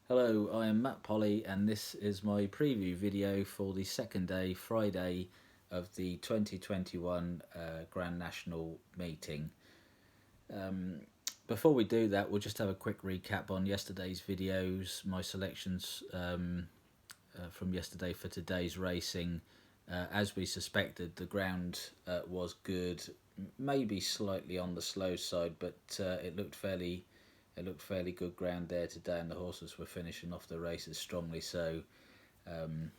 Hello, I am Matt Polley, and this is my preview video for the second day, Friday, of the 2021 Grand National meeting. Um, Before we do that, we'll just have a quick recap on yesterday's videos, my selections from yesterday for today's racing. As we suspected, the ground was good, maybe slightly on the slow side, but it looked fairly good ground there today, and the horses were finishing off the races strongly. So, um,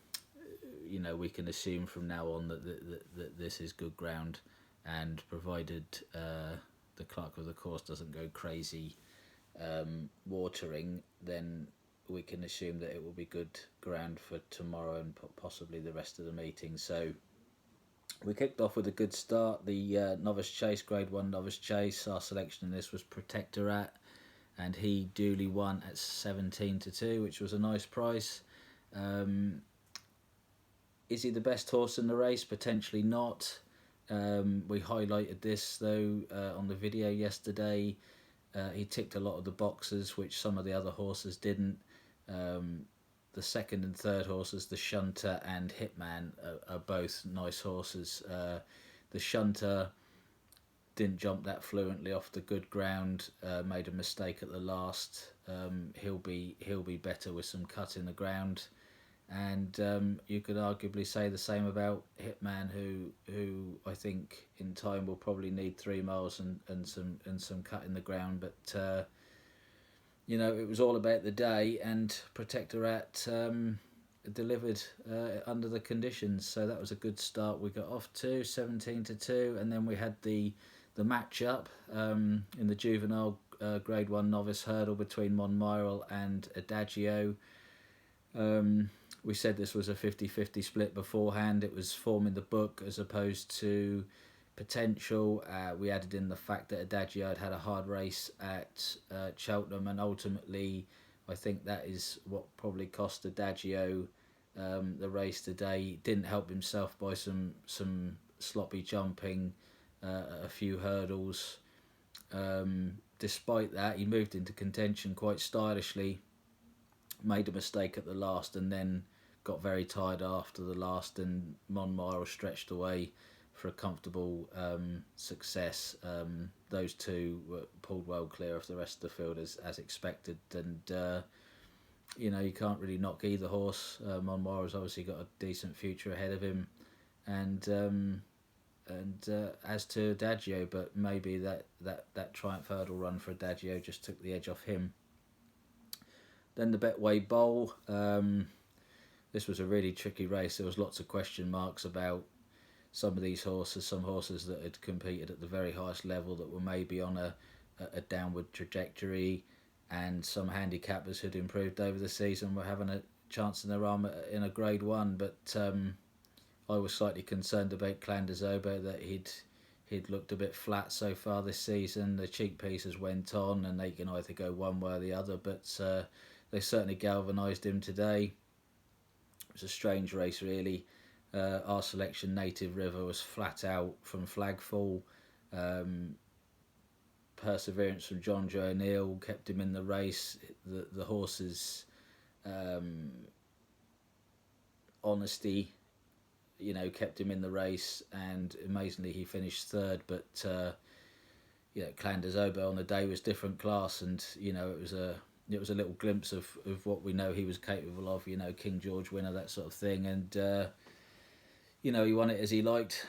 we can assume from now on that this is good ground, and provided the clerk of the course doesn't go crazy watering, then we can assume that it will be good ground for tomorrow and possibly the rest of the meeting. So we kicked off with a good start. The novice chase, Grade 1 novice chase, our selection in this was Protectorat, and he duly won at 17-2, which was a nice price. Is he the best horse in the race? Potentially not. We highlighted this though on the video yesterday. He ticked a lot of the boxes which some of the other horses didn't. The second and third horses, the Shunter and Hitman, are both nice horses. The Shunter didn't jump that fluently off the good ground. Made a mistake at the last. He'll be better with some cut in the ground, and you could arguably say the same about Hitman, who I think in time will probably need 3 miles and some cut in the ground. But it was all about the day, and Protectorat delivered under the conditions. So that was a good start. We got off to 17-2, and then we had the match-up in the juvenile Grade 1 novice hurdle between Monmiral and Adagio. We said this was a 50-50 split beforehand. It was forming the book as opposed to potential. We added in the fact that Adagio had a hard race at Cheltenham, and ultimately I think that is what probably cost Adagio the race today. He didn't help himself by some sloppy jumping, a few hurdles. Despite that, he moved into contention quite stylishly, made a mistake at the last, and then got very tired after the last, and Monmire stretched away for a comfortable success. Those two were pulled well clear of the rest of the field as expected, and you can't really knock either horse. Monmire has obviously got a decent future ahead of him, and as to Adagio, but maybe that Triumph Hurdle run for Adagio just took the edge off him. Then the Betway Bowl. This was a really tricky race. There was lots of question marks about some of these horses. Some horses that had competed at the very highest level that were maybe on a downward trajectory, and some handicappers who'd improved over the season were having a chance in their arm in a Grade 1. But I was slightly concerned about Clan des Ober, that he'd looked a bit flat so far this season. The cheek pieces went on, and they can either go one way or the other, but they certainly galvanised him today. It was a strange race, really. Our selection, Native River, was flat out from flagfall. Perseverance from John Joe O'Neill kept him in the race. The horses' honesty, kept him in the race, and amazingly he finished third. But Clan des Ober on the day was different class, and it was a little glimpse of what we know he was capable of. King George winner, that sort of thing, and he won it as he liked,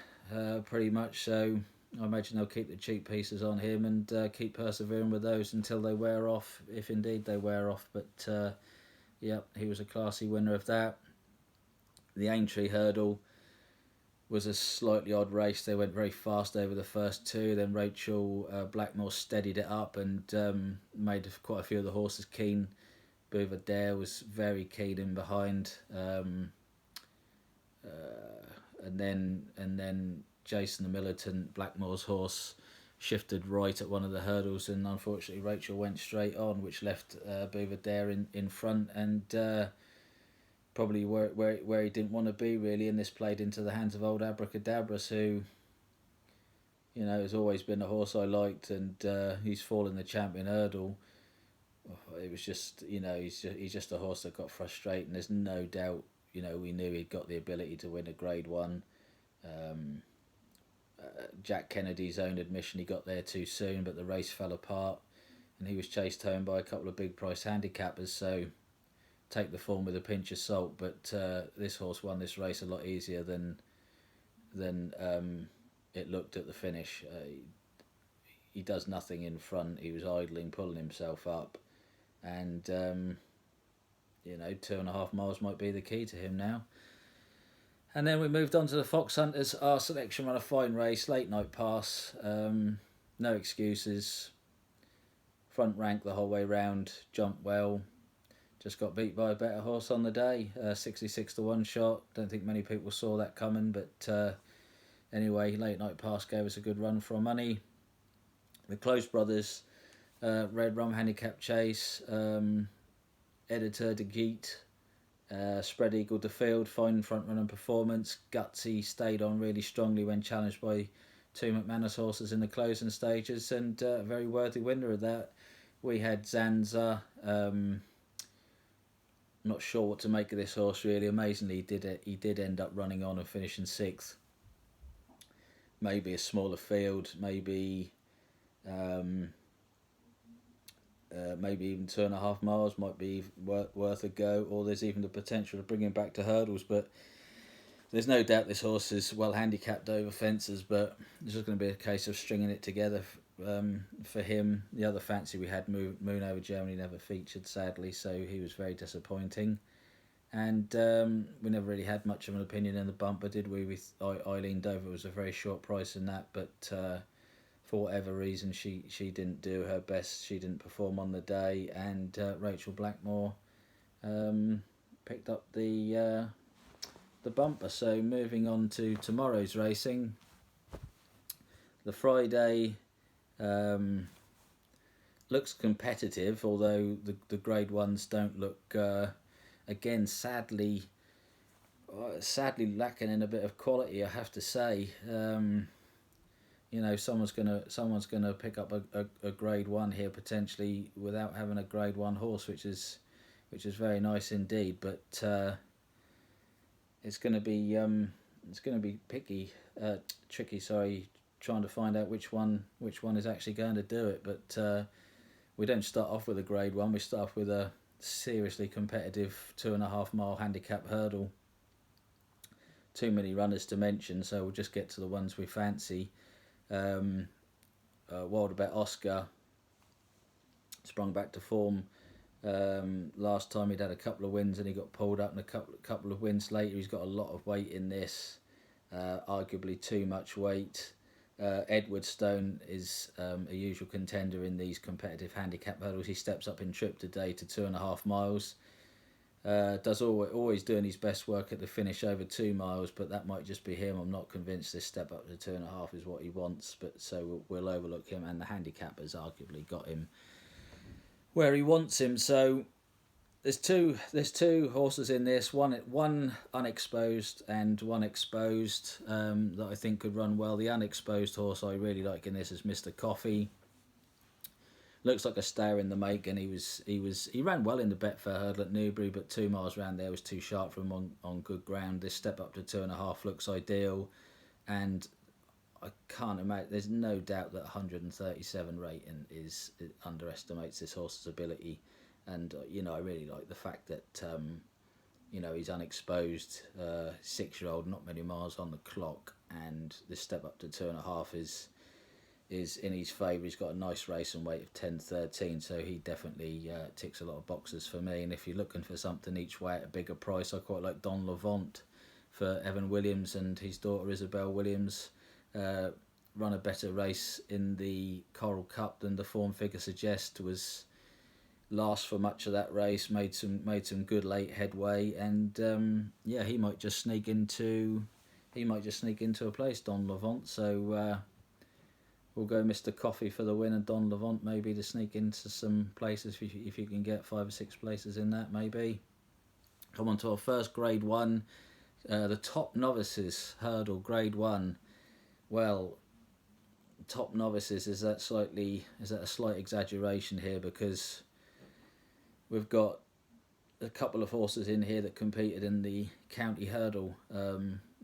pretty much. So I imagine they'll keep the cheap pieces on him and keep persevering with those until they wear off, if indeed they wear off. But he was a classy winner of that. The Aintree Hurdle was a slightly odd race. They went very fast over the first two. Then Rachel Blackmore steadied it up and made quite a few of the horses keen. Bouvardere was very keen in behind. And then Jason the Militant, Blackmore's horse, shifted right at one of the hurdles, and unfortunately Rachel went straight on, which left Bouvardere in front, and probably where he didn't want to be, really, and this played into the hands of old Abracadabras, who has always been a horse I liked, and he's fallen the champion hurdle. it was just, he's just a horse that got frustrating. There's no doubt, we knew he'd got the ability to win a Grade One. Um, Jack Kennedy's own admission he got there too soon, but the race fell apart, and he was chased home by a couple of big price handicappers. So take the form with a pinch of salt. But this horse won this race a lot easier than it looked at the finish. He does nothing in front. He was idling, pulling himself up, and 2.5 miles might be the key to him now. And then we moved on to the Fox Hunters. Our selection ran a fine race, late night pass, no excuses. Front rank the whole way round, jumped well. Just got beat by a better horse on the day, 66 to 1 shot. Don't think many people saw that coming, but anyway, late night pass gave us a good run for our money. The Close Brothers, Red Rum Handicap Chase, Editor de Geet, Spread Eagle to Field, fine front running performance. Gutsy stayed on really strongly when challenged by two McManus horses in the closing stages, and a very worthy winner of that. We had Zanza. Not sure what to make of this horse really. Amazingly, he did end up running on and finishing 6th. Maybe a smaller field, maybe even 2.5 miles might be worth a go, or there's even the potential to bring him back to hurdles. But there's no doubt this horse is well handicapped over fences, but it's just going to be a case of stringing it together for him. The other fancy we had, Moon Over Germany, never featured sadly, so he was very disappointing. And we never really had much of an opinion in the bumper, did we? With Eileen Dover was a very short price in that, but for whatever reason she didn't do her best. She didn't perform on the day, and Rachel Blackmore picked up the bumper. So moving on to tomorrow's racing, the Friday looks competitive, although the Grade Ones don't look again sadly lacking in a bit of quality, I have to say. Someone's gonna pick up a Grade One here potentially without having a Grade One horse, which is very nice indeed. But it's gonna be tricky. Sorry, trying to find out which one is actually going to do it. But we don't start off with a Grade One. We start off with a seriously competitive 2.5 mile handicap hurdle. Too many runners to mention, so we'll just get to the ones we fancy. Wildebet Oscar sprung back to form. Last time he'd had a couple of wins and he got pulled up, and a couple of wins later he's got a lot of weight in this, arguably too much weight. Edward Stone is a usual contender in these competitive handicap hurdles. He steps up in trip today to 2.5 miles. Does always doing his best work at the finish over 2 miles, but that might just be him. I'm not convinced this step up to 2.5 is what he wants, but so we'll overlook him, and the handicappers arguably got him where he wants him. So there's two horses in this, one unexposed and one exposed, that I think could run well. The unexposed horse I really like in this is Mr. Coffee. Looks like a stayer in the make, and he ran well in the Betfair hurdle at Newbury, but 2 miles round there was too sharp for him on good ground. This step up to 2.5 looks ideal, and I can't imagine. There's no doubt that 137 rating underestimates this horse's ability, and I really like the fact that he's unexposed, 6-year-old, not many miles on the clock, and this step up to 2.5 is in his favour. He's got a nice race and weight of 10.13, so he definitely ticks a lot of boxes for me. And if you're looking for something each way at a bigger price, I quite like Don Levant for Evan Williams and his daughter Isabel Williams. Run a better race in the Coral Cup than the form figure suggests. Was last for much of that race, made some good late headway, and he might just sneak into a place, Don Levant. So we'll go Mr. Coffee for the win, and Don Levant maybe to sneak into some places if you can get 5 or 6 places in that maybe. Come on to our first Grade 1, the Top Novices hurdle, Grade 1. Well, Top Novices, is that a slight exaggeration here? Because we've got a couple of horses in here that competed in the county hurdle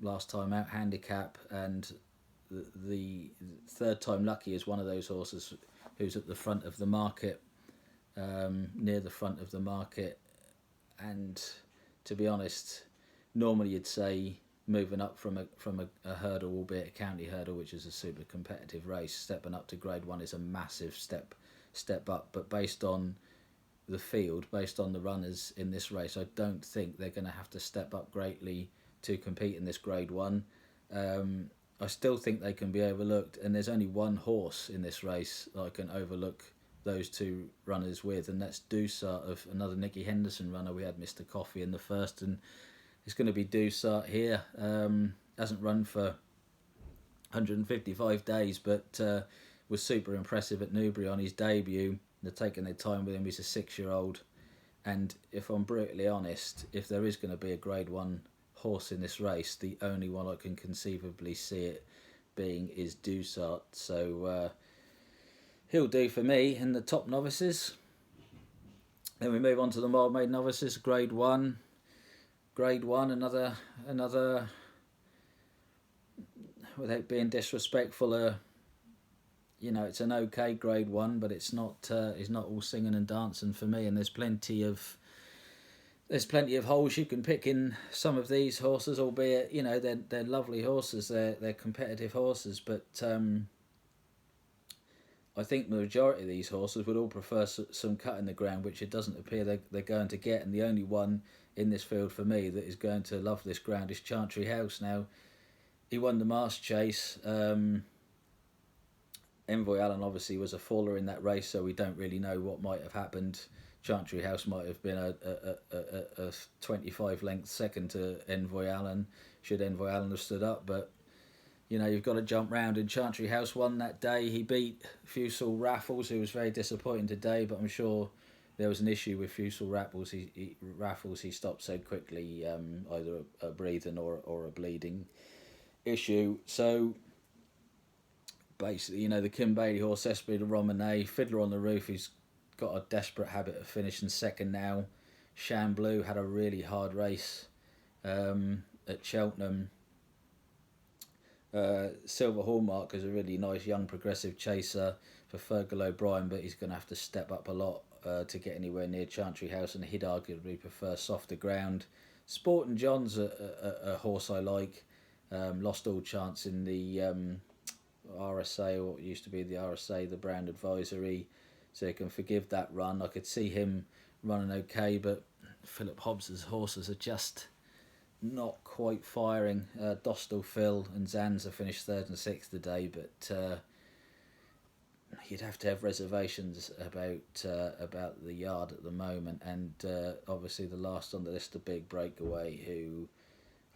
last time out, handicap, and the third time lucky is one of those horses who's at the front of the market, near the front of the market. And to be honest, normally you'd say moving up from a hurdle, albeit a county hurdle, which is a super competitive race, stepping up to Grade 1 is a massive step up. But based on the field, based on the runners in this race, I don't think they're going to have to step up greatly to compete in this Grade 1. I still think they can be overlooked, and there's only one horse in this race that I can overlook those two runners with, and that's Dusart, of another Nicky Henderson runner. We had Mr. Coffee in the first, and it's going to be Dusart here. Hasn't run for 155 days, but was super impressive at Newbury on his debut. They're taking their time with him. He's a 6-year-old, and if I'm brutally honest, if there is going to be a Grade 1 horse in this race, the only one I can conceivably see it being is Dusart. So he'll do for me in the top novices. Then we move on to the mild maid novices, Grade 1. Grade 1, another, without being disrespectful, it's an okay Grade 1, but it's not all singing and dancing for me. And there's plenty of holes you can pick in some of these horses, albeit they're lovely horses, they're competitive horses, but I think the majority of these horses would all prefer some cut in the ground, which it doesn't appear they're going to get. And the only one in this field for me that is going to love this ground is Chantry House. Now, he won the Mast Chase. Envoy Allen obviously was a faller in that race, so we don't really know what might have happened. Chantry House might have been a 25 length second to Envoy Allen, should Envoy Allen have stood up, but you've got to jump round, and Chantry House won that day. He beat Fusel Raffles, who was very disappointing today, but I'm sure there was an issue with Fusel Raffles. He stopped so quickly, either a breathing or a bleeding issue. So basically, the Kim Bailey horse, Esprit de Romane, Fiddler on the Roof, he's got a desperate habit of finishing second now. Chamblou had a really hard race at Cheltenham. Silver Hallmark is a really nice young progressive chaser for Fergal O'Brien, but he's going to have to step up a lot to get anywhere near Chantry House, and he'd arguably prefer softer ground. Sporting John's a horse I like. Lost all chance in the RSA, or what used to be the RSA, the Brown Advisory, so you can forgive that run. I could see him running okay, but Philip Hobbs's horses are just not quite firing. Dostal Phil and Zanza finished 3rd and 6th today, but you'd have to have reservations about the yard at the moment. And obviously the last on the list, the Big Breakaway, who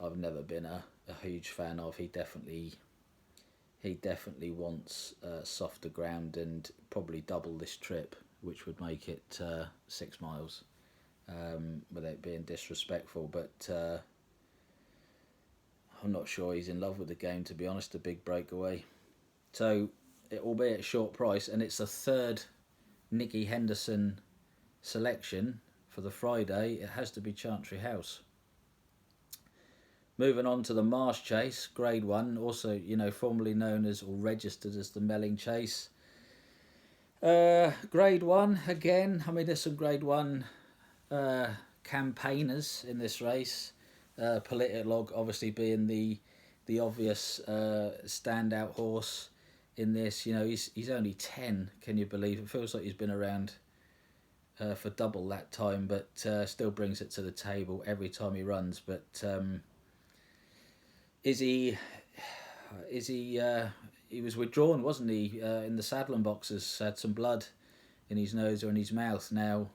I've never been a huge fan of. He definitely wants softer ground and probably double this trip, which would make it 6 miles, without being disrespectful. But I'm not sure he's in love with the game, to be honest, the Big Breakaway. So it will be at a short price, and it's the 3rd Nicky Henderson selection for the Friday. It has to be Chantry House. Moving on to the Marsh Chase, Grade 1, also, formerly known as or registered as the Melling Chase. Grade 1, again, there's some Grade 1 campaigners in this race. Politlog obviously being the obvious standout horse in this. He's only 10, can you believe? It feels like he's been around for double that time, but still brings it to the table every time he runs. But he was withdrawn, wasn't he, in the saddling boxes, had some blood in his nose or in his mouth. Now,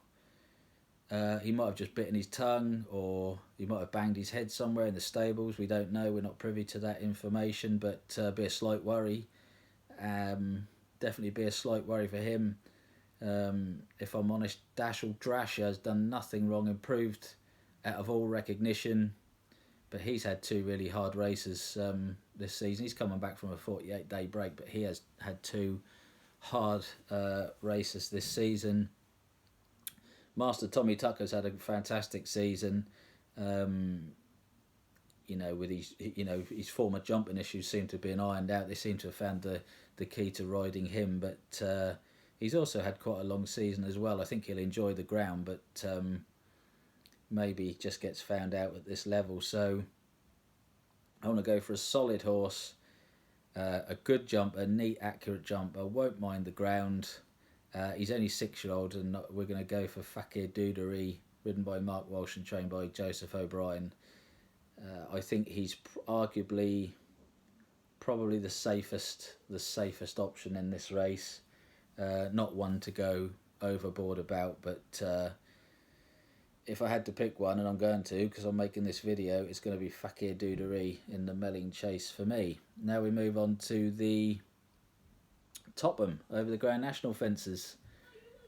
he might have just bitten his tongue, or he might have banged his head somewhere in the stables. We don't know. We're not privy to that information, but be a slight worry. Definitely be a slight worry for him. If I'm honest, Dashel Drasher has done nothing wrong, improved out of all recognition, but he's had 2 really hard races this season. He's coming back from a 48-day break, but he has had 2 hard races this season. Master Tommy Tucker's had a fantastic season. With his former jumping issues seem to have been ironed out. They seem to have found the key to riding him, but he's also had quite a long season as well. I think he'll enjoy the ground, but maybe he just gets found out at this level. So I want to go for a solid horse, a good jumper, neat, accurate jumper, won't mind the ground. He's only 6-year-old, and we're going to go for Fakir Dudery, ridden by Mark Walsh and trained by Joseph O'Brien. I think he's arguably probably the safest option in this race. Not one to go overboard about, but if I had to pick one, and I'm going to because I'm making this video, it's going to be Fakir Dudery in the Melling Chase for me. Now we move on to the Topham over the Grand National fences.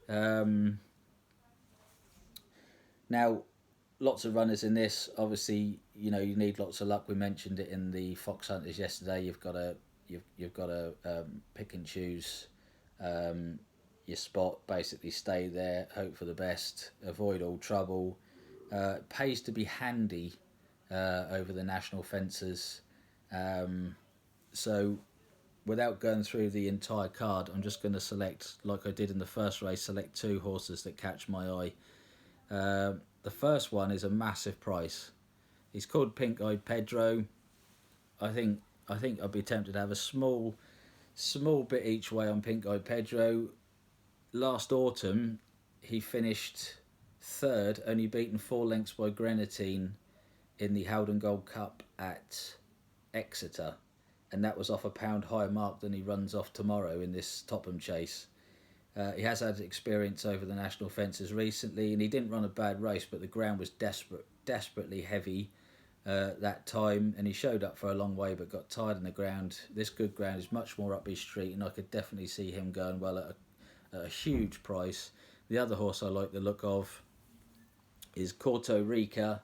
Now, lots of runners in this. Obviously, you need lots of luck. We mentioned it in the Fox Hunters yesterday. You've got to pick and choose your spot. Basically, stay there, hope for the best, avoid all trouble. It pays to be handy over the national fences. So, without going through the entire card, I'm just going to select, like I did in the first race, select 2 horses that catch my eye. The first one is a massive price. He's called Pink Eyed Pedro. I think I'd be tempted to have a small bit each way on Pink Eyed Pedro. Last autumn, he finished 3rd, only beaten 4 lengths by Grenadine in the Howden Gold Cup at Exeter, and that was off a pound higher mark than he runs off tomorrow in this Topham chase. He has had experience over the national fences recently, and he didn't run a bad race, but the ground was desperately heavy that time, and he showed up for a long way but got tired in the ground. This good ground is much more up his street, and I could definitely see him going well at a huge price. The other horse I like the look of is Corto Rica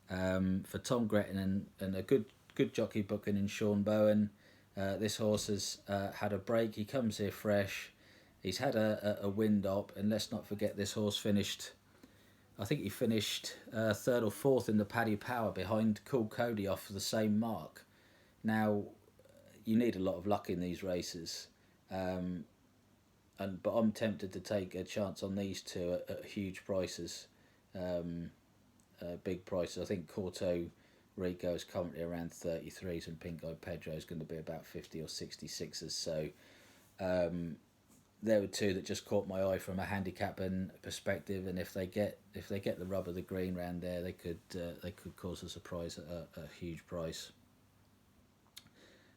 for Tom Gretton and a good jockey booking in Sean Bowen. This horse has had a break. He comes here fresh. He's had a wind up, and let's not forget this horse finished, I think he finished 3rd or 4th in the Paddy Power behind Cool Cody off the same mark. Now, you need a lot of luck in these races, but I'm tempted to take a chance on these 2 at huge prices, big prices. I think Corto Rico is currently around 33s, and Pink Eyed Pedro is going to be about 50 or 66s. So there were 2 that just caught my eye from a handicapping perspective, and if they get the rub of the green round there, they could cause a surprise at a huge price.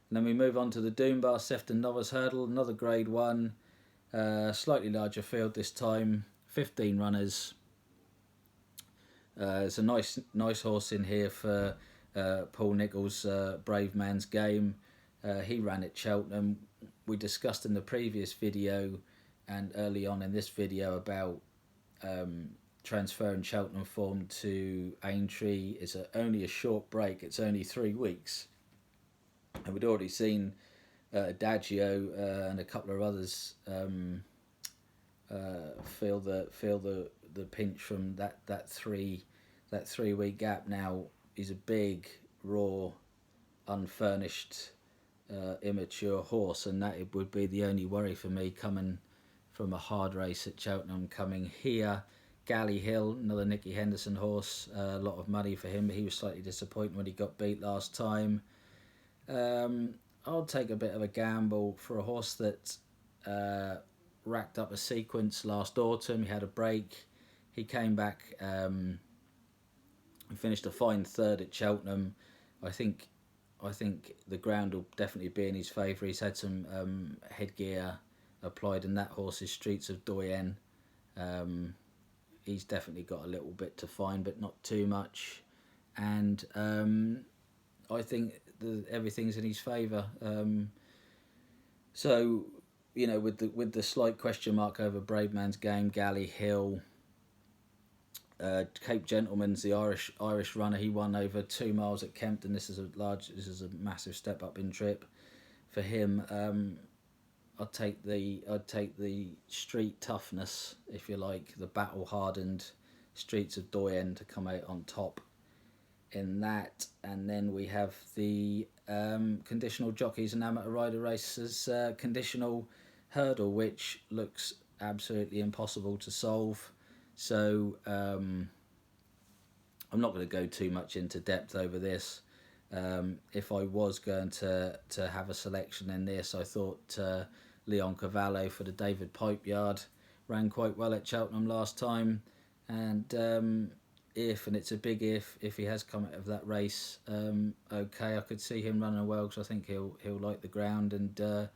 And then we move on to the Doombar Sefton Novice Hurdle, another Grade 1, slightly larger field this time, 15 runners. There's a nice horse in here for Paul Nichols' Brave Man's Game. He ran at Cheltenham. We discussed in the previous video and early on in this video about transferring Cheltenham form to Aintree. It's only a short break. It's only 3 weeks, and we'd already seen Adagio and a couple of others feel the pinch from that 3 week gap. Now he's a big, raw, unfurnished, immature horse, and that it would be the only worry for me coming from a hard race at Cheltenham. Coming here, Galley Hill, another Nicky Henderson horse, a lot of money for him, but he was slightly disappointed when he got beat last time. I'll take a bit of a gamble for a horse that racked up a sequence last autumn. He had a break, he came back and finished a fine 3rd at Cheltenham. I think the ground will definitely be in his favour. He's had some headgear applied in that horse's Streets of Doyen. He's definitely got a little bit to find, but not too much. And I think everything's in his favour. So, with the slight question mark over Brave Man's Game, Galley Hill, Cape Gentleman's the Irish runner. He won over 2 miles at Kempton. This is a massive step up in trip for him. I'd take the street toughness, if you like, the battle hardened streets of Doyen to come out on top in that, and then we have the conditional jockeys and amateur rider races conditional hurdle, which looks absolutely impossible to solve. So I'm not going to go too much into depth over this. If I was going to have a selection in this, I thought Leon Cavallo for the David Pipe Yard ran quite well at Cheltenham last time, and if, and it's a big if he has come out of that race, okay, I could see him running well because I think he'll like the ground, and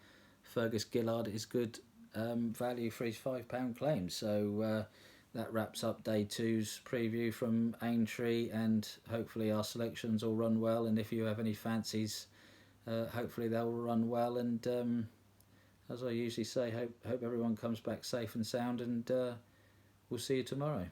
Fergus Gillard is good value for his £5 claim. So that wraps up day two's preview from Aintree, and hopefully our selections all run well, and if you have any fancies, hopefully they'll run well, and as I usually say, hope everyone comes back safe and sound, and we'll see you tomorrow.